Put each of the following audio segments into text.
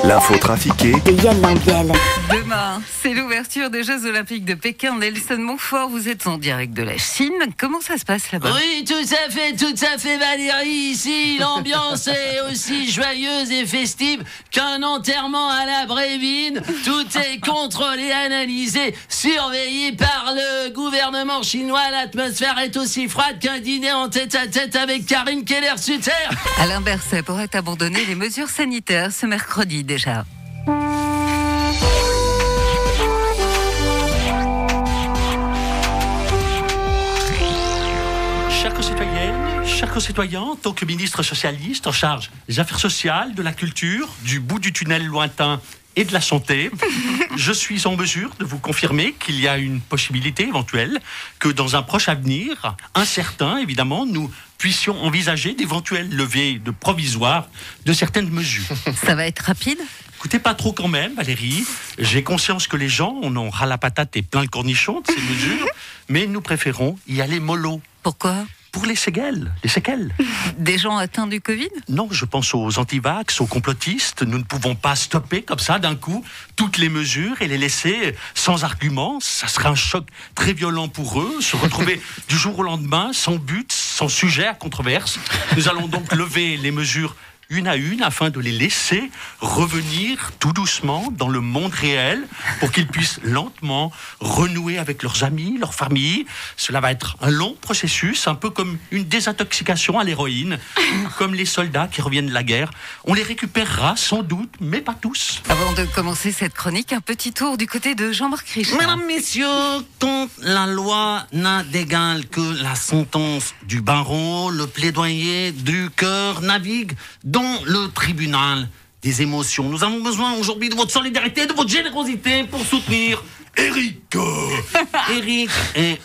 L'info trafiquée de Yann Lambiel. Demain, c'est l'ouverture des Jeux Olympiques de Pékin. Nelson Montfort, vous êtes en direct de la Chine. Comment ça se passe là-bas? Oui, tout à fait Valérie. Ici, l'ambiance est aussi joyeuse et festive qu'un enterrement à la Brévine. Tout est contrôlé, analysé, surveillé par le gouvernement chinois. L'atmosphère est aussi froide qu'un dîner en tête-à-tête avec Karine Keller-Sutter. Alain Berset pourrait abandonner les mesures sanitaires ce mercredi déjà. Chers concitoyennes, chers concitoyens, en tant que ministre socialiste en charge des affaires sociales, de la culture, du bout du tunnel lointain et de la santé, je suis en mesure de vous confirmer qu'il y a une possibilité éventuelle que dans un proche avenir, incertain évidemment, nous puissions envisager d'éventuelles levées de provisoires de certaines mesures. Ça va être rapide? Écoutez, pas trop quand même, Valérie. J'ai conscience que les gens en ont ras la patate et plein le cornichon de ces mesures, mais nous préférons y aller mollo. Pourquoi? Pour les séquelles. Les séquelles. Des gens atteints du Covid? Non, je pense aux antivax, aux complotistes. Nous ne pouvons pas stopper comme ça d'un coup toutes les mesures et les laisser sans argument. Ça serait un choc très violent pour eux. Se retrouver du jour au lendemain sans but, sans sujet à controverse. Nous allons donc lever les mesures une à une, afin de les laisser revenir tout doucement dans le monde réel pour qu'ils puissent lentement renouer avec leurs amis, leurs familles. Cela va être un long processus, un peu comme une désintoxication à l'héroïne, ou comme les soldats qui reviennent de la guerre. On les récupérera sans doute, mais pas tous. Avant de commencer cette chronique, un petit tour du côté de Jean-Marc Richard. Mesdames, messieurs, quand la loi n'a d'égal que la sentence du barreau, le plaidoyer du cœur navigue dans le tribunal des émotions. Nous avons besoin aujourd'hui de votre solidarité, de votre générosité pour soutenir Eric. Eric est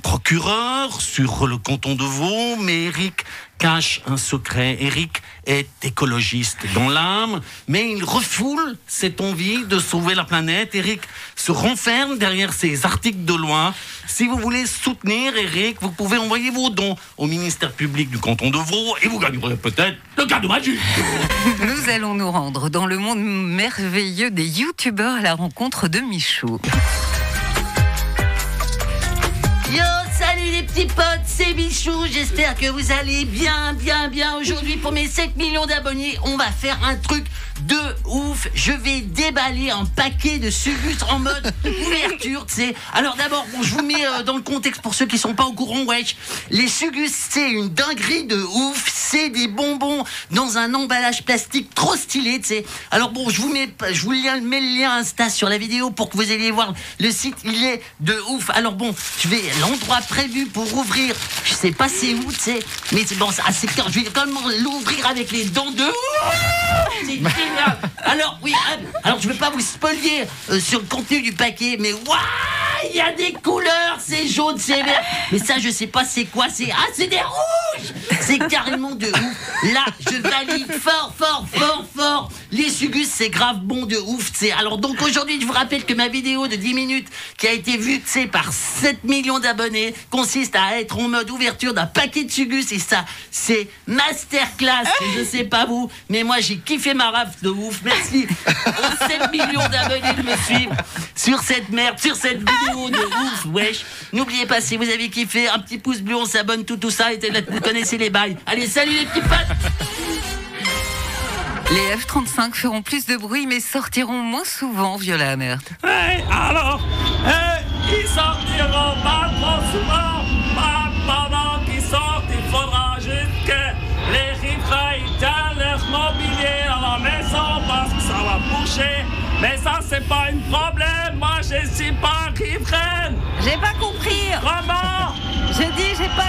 procureur sur le canton de Vaud, mais Eric cache un secret. Eric est écologiste dans l'âme, mais il refoule cette envie de sauver la planète. Eric se renferme derrière ses articles de loi. Si vous voulez soutenir Eric, vous pouvez envoyer vos dons au ministère public du canton de Vaud et vous gagnerez peut-être le cadeau magique. Nous allons nous rendre dans le monde merveilleux des youtubeurs à la rencontre de Michou. Yo, salut les petits potes, c'est Michou, j'espère que vous allez bien. Aujourd'hui, pour mes 7 millions d'abonnés, on va faire un truc de ouf. Je vais déballer un paquet de Sugus en mode ouverture, tu sais. Alors d'abord, bon, je vous mets dans le contexte pour ceux qui sont pas au courant, wesh. Les Sugus, c'est une dinguerie de ouf. C'est des bonbons dans un emballage plastique trop stylé, tu sais. Alors bon, je vous mets le lien Insta sur la vidéo pour que vous alliez voir le site. Il est de ouf. Alors bon, je vais l'endroit prévu pour ouvrir. Je sais pas c'est où, tu sais. Mais c'est bon, c'est assez clair. Je vais quand même l'ouvrir avec les dents de ouf. C'est génial. Alors oui, alors je vais pas vous spoiler sur le contenu du paquet, mais waouh, il y a des couleurs, c'est jaune, c'est vert. Mais ça, je sais pas c'est quoi. C'est des rouges. C'est carrément de ouf. Là, je valide fort. Les Sugus, c'est grave bon de ouf, tu sais. Alors donc aujourd'hui, je vous rappelle que ma vidéo de 10 minutes qui a été vue, tu sais, par 7 millions d'abonnés consiste à être en mode ouverture d'un paquet de Sugus. Et ça, c'est masterclass. Je sais pas vous, mais moi, j'ai kiffé ma raf de ouf. Merci aux 7 millions d'abonnés de me suivre sur cette merde, sur cette vidéo de ouf, wesh. N'oubliez pas, si vous avez kiffé, un petit pouce bleu, on s'abonne, tout ça, et vous connaissez les bails. Allez, salut les petits potes. Les F-35 feront plus de bruit mais sortiront moins souvent, Viola Amert. Hey, alors, ils sortiront pas trop souvent. Pas pendant qu'ils sortent, il faudra juste que les riverains éteignent leur mobilier à la maison parce que ça va boucher. Mais ça, c'est pas un problème. Moi, je suis pas riveraine. J'ai pas compris. Comment? Je dis, j'ai pas